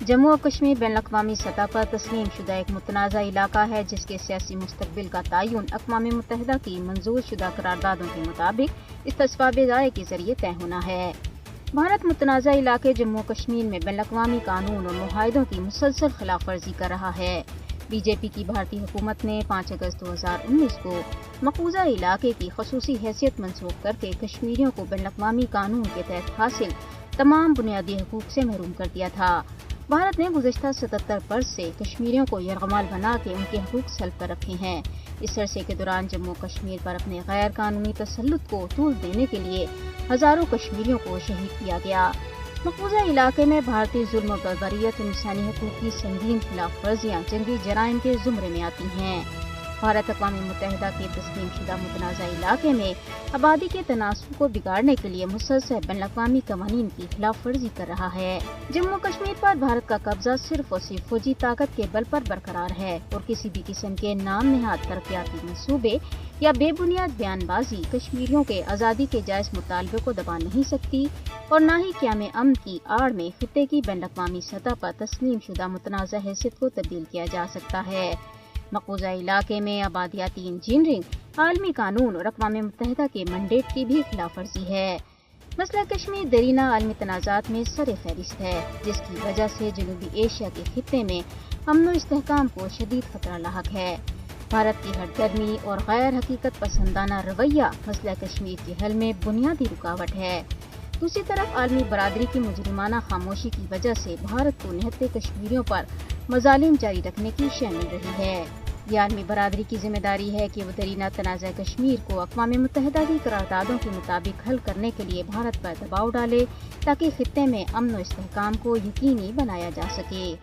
جموں و کشمیر بین الاقوامی سطح پر تسلیم شدہ ایک متنازع علاقہ ہے جس کے سیاسی مستقبل کا تعین اقوام متحدہ کی منظور شدہ قراردادوں کے مطابق اس تصویب رائے کے ذریعے طے ہونا ہے۔ بھارت متنازع علاقے جموں و کشمیر میں بین الاقوامی قانون اور معاہدوں کی مسلسل خلاف ورزی کر رہا ہے۔ بی جے پی کی بھارتی حکومت نے 5 اگست 2019 کو مقبوضہ علاقے کی خصوصی حیثیت منسوخ کر کے کشمیریوں کو بین الاقوامی قانون کے تحت حاصل تمام بنیادی حقوق سے محروم کر دیا تھا۔ بھارت نے گزشتہ 77 برس سے کشمیریوں کو یرغمال بنا کے ان کے حقوق سلب کر رکھے ہیں۔ اس عرصے کے دوران جموں و کشمیر پر اپنے غیر قانونی تسلط کو طول دینے کے لیے ہزاروں کشمیریوں کو شہید کیا گیا۔ مقبوضہ علاقے میں بھارتی ظلم و بربریت اور انسانی حقوق کی سنگین خلاف ورزیاں جنگی جرائم کے زمرے میں آتی ہیں۔ بھارت اقوام متحدہ کے تسلیم شدہ متنازع علاقے میں آبادی کے تناسب کو بگاڑنے کے لیے مسلسل بین الاقوامی قوانین کی خلاف ورزی کر رہا ہے۔ جموں کشمیر پر بھارت کا قبضہ صرف اور صرف فوجی طاقت کے بل پر برقرار ہے اور کسی بھی قسم کے نام نہاد ترقیاتی منصوبے یا بے بنیاد بیان بازی کشمیریوں کے آزادی کے جائز مطالبے کو دبا نہیں سکتی اور نہ ہی قیام امن کی آڑ میں خطے کی بین الاقوامی سطح پر تسلیم شدہ متنازع حیثیت کو تبدیل کیا جا سکتا ہے۔ مقبوضہ علاقے میں آبادیاتی انجینئرنگ عالمی قانون اور اقوام متحدہ کے مینڈیٹ کی بھی خلاف ورزی ہے۔ مسئلہ کشمیر دیرینہ عالمی تنازعات میں سر فہرست ہے جس کی وجہ سے جنوبی ایشیا کے خطے میں امن و استحکام کو شدید خطرہ لاحق ہے۔ بھارت کی ہٹ گرمی اور غیر حقیقت پسندانہ رویہ مسئلہ کشمیر کے حل میں بنیادی رکاوٹ ہے۔ دوسری طرف عالمی برادری کی مجرمانہ خاموشی کی وجہ سے بھارت کو نہتے کشمیریوں پر مظالم جاری رکھنے کی شے مل رہی ہے۔ یہ عالمی برادری کی ذمہ داری ہے کہ وہ دیرینہ تنازع کشمیر کو اقوام متحدہ کی قراردادوں کے مطابق حل کرنے کے لیے بھارت پر دباؤ ڈالے تاکہ خطے میں امن و استحکام کو یقینی بنایا جا سکے۔